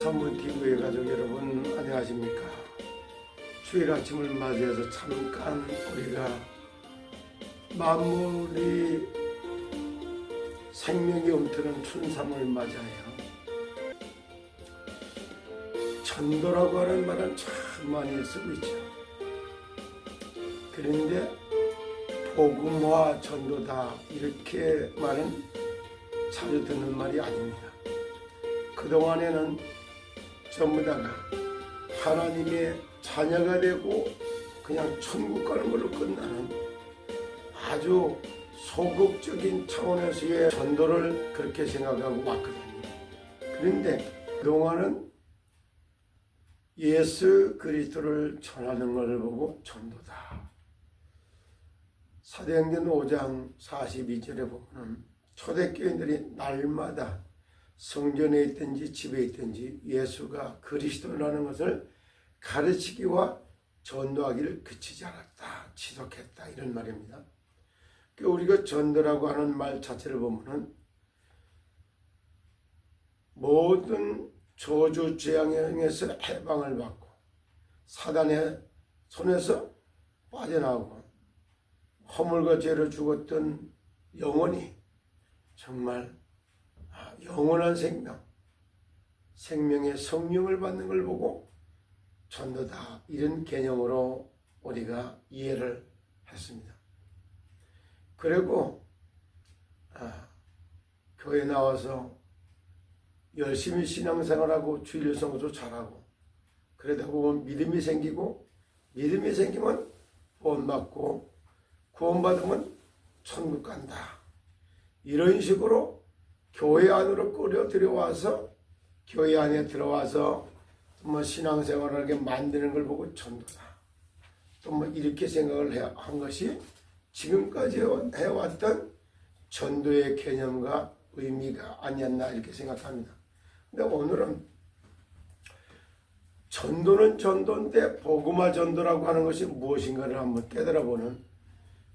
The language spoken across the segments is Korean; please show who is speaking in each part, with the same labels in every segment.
Speaker 1: 전문TV의 가족 여러분 안녕하십니까. 주일 아침을 맞이해서 잠깐 우리가 만물이 생명이 움트는 춘삼을 맞아요. 전도라고 하는 말은 참 많이 쓰고 있죠. 그런데 복음화 전도다 이렇게 말은 자주 듣는 말이 아닙니다. 그동안에는 전부 다가 하나님의 자녀가 되고 그냥 천국 가는 걸로 끝나는 아주 소극적인 차원에서의 전도를 그렇게 생각하고 왔거든요. 그런데 그동안은 예수 그리스도를 전하는 것을 보고 전도다. 사도행전 5장 42절에 보면 초대교인들이 날마다 성전에 있든지 집에 있든지 예수가 그리스도라는 것을 가르치기와 전도하기를 그치지 않았다, 지속했다 이런 말입니다. 우리가 전도라고 하는 말 자체를 보면은 모든 저주 재앙에서 해방을 받고 사단의 손에서 빠져나오고 허물과 죄로 죽었던 영혼이 정말 영원한 생명의 성령을 받는 걸 보고 전도다 이런 개념으로 우리가 이해를 했습니다. 그리고 교회 나와서 열심히 신앙생활하고 주일 성수도 잘하고 그러다 보면 믿음이 생기고 믿음이 생기면 구원받고 구원받으면 천국 간다. 이런 식으로 교회 안으로 끌어 들여와서 교회 안에 들어와서 뭐 신앙생활을 하게 만드는 걸 보고 전도다. 또 뭐 이렇게 생각을 한 것이 지금까지 해왔던 전도의 개념과 의미가 아니었나 이렇게 생각합니다. 근데 오늘은 전도는 전도인데 복음화 전도라고 하는 것이 무엇인가를 한번 깨달아보는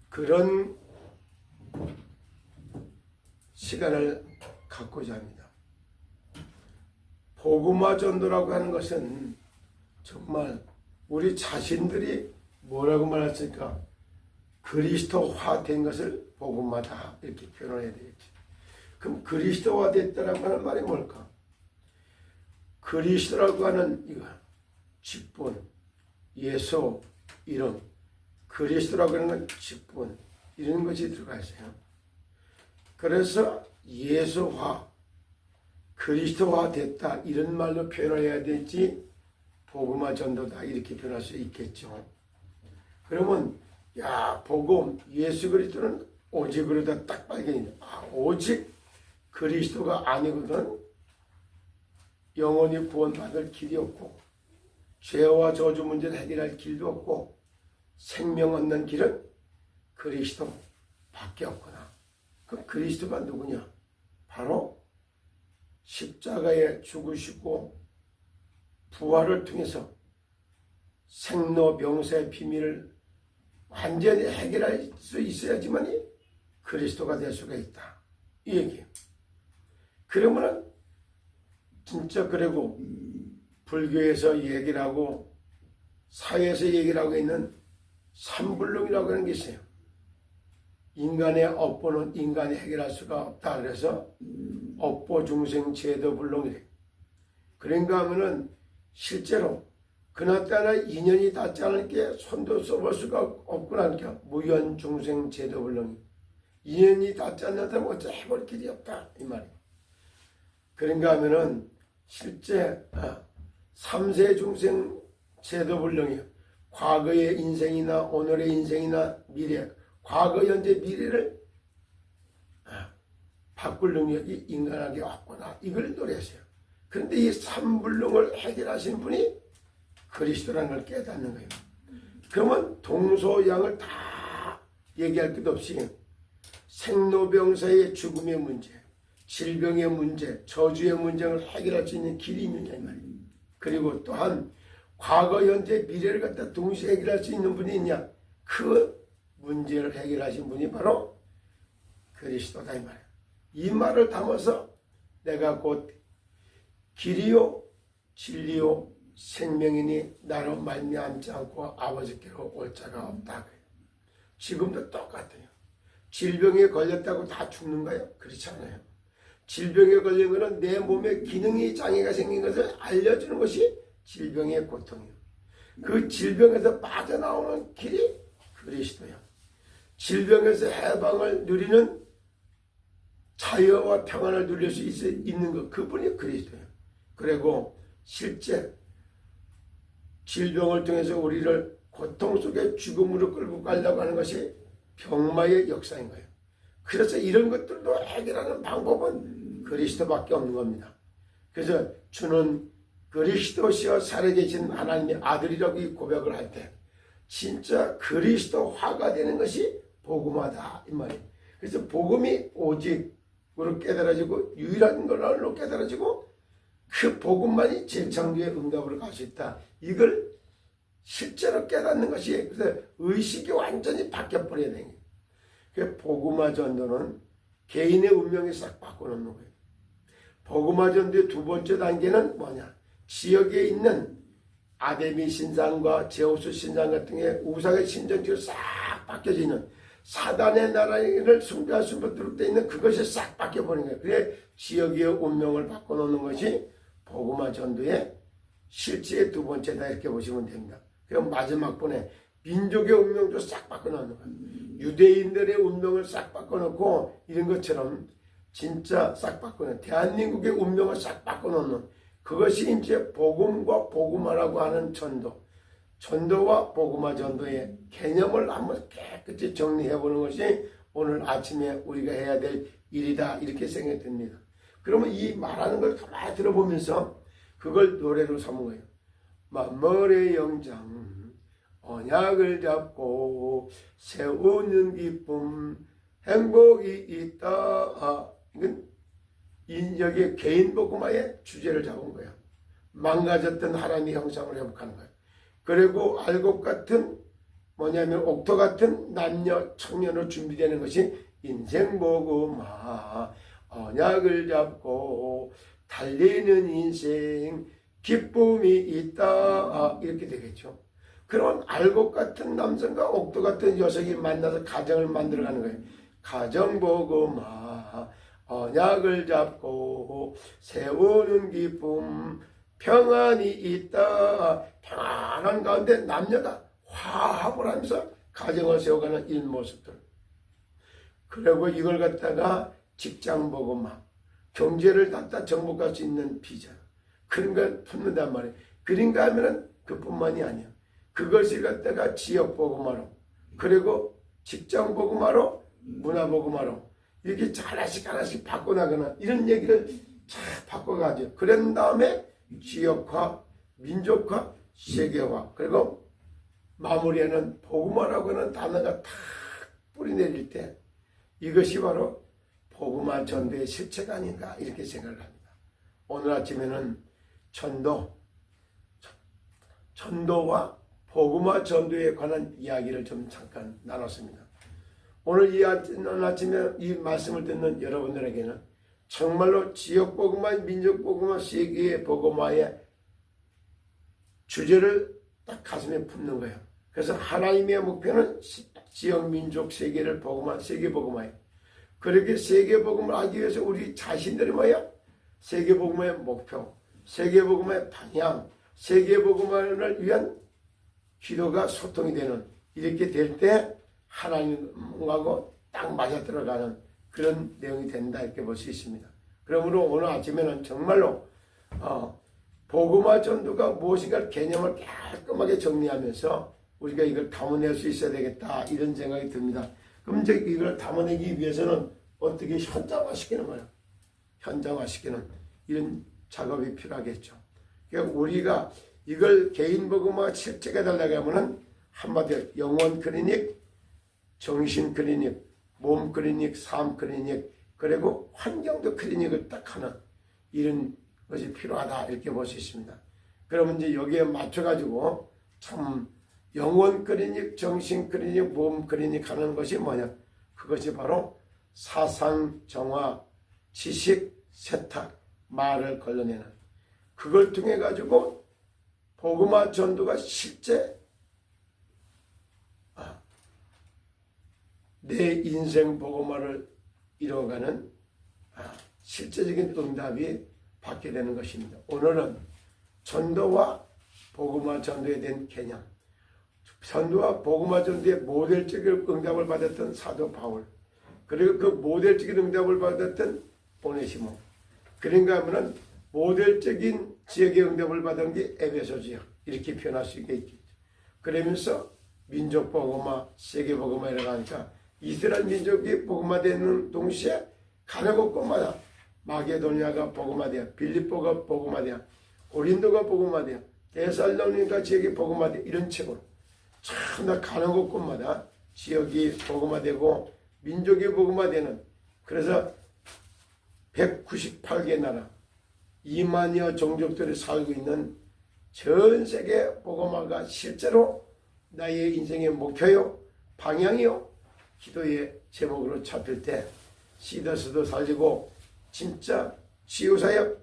Speaker 1: 그런 시간을 갖고자 합니다. 복음화 전도라고 하는 것은 정말 우리 자신들이 뭐라고 말했을까? 그리스도화 된 것을 복음화다 이렇게 표현해야 되겠지. 그럼 그리스도화 됐다라고 하는 말이 뭘까? 그리스도라고 하는 이거 직분, 예수, 이름, 그리스도라고 하는 건 직분 이런 것이 들어가 있어요. 그래서 예수화, 그리스도화 됐다 이런 말로 표현해야 될지 복음화 전도다 이렇게 표현할 수 있겠죠. 그러면 복음, 예수 그리스도는 오직으로 다 딱 발견이 돼. 오직 그리스도가 아니거든 영원히 구원받을 길이 없고 죄와 저주 문제를 해결할 길도 없고 생명 얻는 길은 그리스도밖에 없구나. 그 그리스도가 누구냐? 바로 십자가에 죽으시고 부활을 통해서 생로병사의 비밀을 완전히 해결할 수 있어야지만이 그리스도가 될 수가 있다. 이 얘기예요. 그러면은 진짜 그리고 불교에서 얘기를 하고 사회에서 얘기를 하고 있는 삼불능이라고 하는 게 있어요. 인간의 업보는 인간이 해결할 수가 없다. 그래서 업보 중생 제도 불능이래. 그런가 하면은 실제로 그나따라 인연이 닿지 않을 게 손도 써볼 수가 없구나. 그러니까 무연 중생 제도 불능이 인연이 닿지 않는다면 어째 해볼 길이 없다 이 말이에요. 그런가 하면은 실제 3세 중생 제도 불능이에요. 과거의 인생이나 오늘의 인생이나 미래, 과거, 현재, 미래를 바꿀 능력이 인간에게 없구나. 이걸 노래하세요. 그런데 이 삼불능을 해결하신 분이 그리스도라는 걸 깨닫는 거예요. 그러면 동서양을 다 얘기할 것 없이 생로병사의 죽음의 문제, 질병의 문제, 저주의 문제를 해결할 수 있는 길이 있느냐 이 말이에요. 그리고 또한 과거, 현재, 미래를 갖다 동시에 해결할 수 있는 분이 있냐? 그 문제를 해결하신 분이 바로 그리스도다 이 말이에요. 이 말을 담아서 내가 곧 길이요 진리요 생명이니 나로 말미암지 않고 아버지께로 올 자가 없다. 지금도 똑같아요. 질병에 걸렸다고 다 죽는가요? 그렇지 않아요. 질병에 걸린 것은 내 몸에 기능이 장애가 생긴 것을 알려주는 것이 질병의 고통이에요. 그 질병에서 빠져나오는 길이 그리스도예요. 질병에서 해방을 누리는 자유와 평안을 누릴 수 있는 것, 그분이 그리스도예요. 그리고 실제 질병을 통해서 우리를 고통 속에 죽음으로 끌고 가려고 하는 것이 병마의 역사인 거예요. 그래서 이런 것들도 해결하는 방법은 그리스도밖에 없는 겁니다. 그래서 주는 그리스도시여 살아계신 하나님의 아들이라고 이 고백을 할 때 진짜 그리스도화가 되는 것이 복음화다 이 말이에요. 그래서 복음이 오직으로 깨달아지고 유일한 걸로 깨달아지고 그 복음만이 재창조의 응답으로 갈 수 있다. 이걸 실제로 깨닫는 것이 그래서 의식이 완전히 바뀌어버려야 되는 거예요. 그 복음화 전도는 개인의 운명이 싹 바꿔놓는 거예요. 복음화 전도의 두 번째 단계는 뭐냐? 지역에 있는 아데미 신상과 제우스 신상 같은 게 우상의 신전지로 싹 바뀌어지는 사단의 나라를 숭배할 수밖에 돼 있는 그것이 싹 바뀌어버리는 거예요. 그래 지역의 운명을 바꿔놓는 것이 복음화 전도의 실제의 두 번째다 이렇게 보시면 됩니다. 그럼 마지막 번에 민족의 운명도 싹 바꿔놓는 거예요. 유대인들의 운명을 싹 바꿔놓고 이런 것처럼 진짜 싹 바꿔놓는 대한민국의 운명을 싹 바꿔놓는 그것이 이제 복음과 복음화라고 하는 전도. 전도와 복음화 전도의 개념을 한번 깨끗이 정리해보는 것이 오늘 아침에 우리가 해야 될 일이다 이렇게 생각이 듭니다. 그러면 이 말하는 걸 가만히 들어보면서 그걸 노래로 삼은 거예요. 만물의 영장 언약을 잡고 세우는 기쁨 행복이 있다. 이건 여기에 개인 복음화의 주제를 잡은 거예요. 망가졌던 하나님의 형상을 회복하는 거예요. 그리고 알곡 같은 뭐냐면 옥토 같은 남녀 청년으로 준비되는 것이 인생 복음화 언약을 잡고 달리는 인생 기쁨이 있다 이렇게 되겠죠. 그런 알곡 같은 남성과 옥토 같은 여성이 만나서 가정을 만들어가는 거예요. 가정 복음화 언약을 잡고 세우는 기쁨 평안이 있다. 평안한 가운데 남녀가 화합을 하면서 가정을 세워가는 이런 모습들. 그리고 이걸 갖다가 직장 복음화 경제를 갖다 정복할 수 있는 비전 그런 걸 품는단 말이에요. 그런가 하면은 그뿐만이 아니야. 그것을 갖다가 지역 복음화로 그리고 직장 복음화로 문화 복음화로 이렇게 하나씩 바꿔나가는 이런 얘기를 잘 바꿔가죠. 그런 다음에 지역화, 민족화, 세계화 그리고 마무리하는 복음화라고 하는 단어가 탁 뿌리내릴 때 이것이 바로 복음화 전도의 실체가 아닌가 이렇게 생각을 합니다. 오늘 아침에는 전도와 복음화 전도에 관한 이야기를 좀 잠깐 나눴습니다. 오늘 아침에 이 말씀을 듣는 여러분들에게는 정말로 지역 복음화, 민족 복음화, 세계의 복음화의 주제를 딱 가슴에 품는 거예요. 그래서 하나님의 목표는 지역, 민족, 세계를 복음화, 세계 복음화예요. 그렇게 세계 복음을 하기 위해서 우리 자신들이 뭐예요? 세계 복음화의 목표, 세계 복음화의 방향, 세계 복음화를 위한 기도가 소통이 되는 이렇게 될 때 하나님하고 딱 맞아 들어가는 그런 내용이 된다 이렇게 볼 수 있습니다. 그러므로 오늘 아침에는 정말로 복음화 전도가 무엇인가 개념을 깔끔하게 정리하면서 우리가 이걸 담아낼 수 있어야 되겠다 이런 생각이 듭니다. 그럼 이제 이걸 담아내기 위해서는 어떻게 현장화시키는 거예요. 현장화시키는 이런 작업이 필요하겠죠. 그러니까 우리가 이걸 개인 복음화 실제가 되려고 하면은 한마디로 영혼 클리닉, 정신 클리닉, 몸 클리닉, 삶 클리닉, 그리고 환경도 클리닉을 딱 하는 이런 것이 필요하다 이렇게 볼 수 있습니다. 그러면 이제 여기에 맞춰가지고 참 영혼 클리닉, 정신 클리닉, 몸 클리닉 하는 것이 뭐냐? 그것이 바로 사상 정화, 지식 세탁, 말을 걸러내는 그걸 통해 가지고 복음화 전도가 실제 내 인생 복음화를 이뤄가는 실제적인 응답이 받게 되는 것입니다. 오늘은 전도와 복음화 전도에 대한 개념, 전도와 복음화 전도의 모델적인 응답을 받았던 사도 바울, 그리고 그 모델적인 응답을 받았던 오네시모, 그런가 하면은 모델적인 지역의 응답을 받은 게 에베소 지역, 이렇게 표현할 수 있겠죠. 그러면서 민족 복음화, 세계 복음화 이라고 하니까 이스라엘 민족이 복음화되는 동시에 가는 곳곳마다 마게도냐가 복음화되어, 빌립보가 복음화되어, 고린도가 복음화되어, 데살로니가 지역이 복음화되어, 이런 책으로 참나 가는 곳곳마다 지역이 복음화되고 민족이 복음화되는, 그래서 198개 나라 2만여 종족들이 살고 있는 전 세계 복음화가 실제로 나의 인생의 목표요, 방향이요, 기도의 제목으로 잡힐 때 시더스도 살리고 진짜 치유사역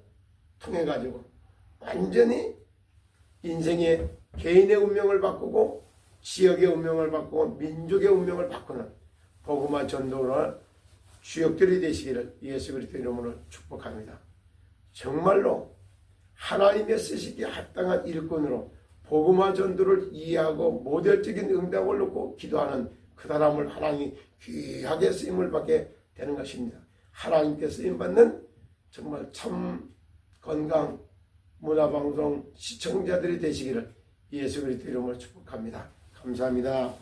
Speaker 1: 통해 가지고 완전히 인생의 개인의 운명을 바꾸고 지역의 운명을 바꾸고 민족의 운명을 바꾸는 복음화 전도나 주역들이 되시기를 예수 그리스도 이름으로 축복합니다. 정말로 하나님의 쓰시기에 합당한 일꾼으로 복음화 전도를 이해하고 모델적인 응답을 놓고 기도하는 그 사람을 하나님이 귀하게 쓰임을 받게 되는 것입니다. 하나님께 쓰임받는 정말 참 건강 문화방송 시청자들이 되시기를 예수 그리스도 이름으로 축복합니다. 감사합니다.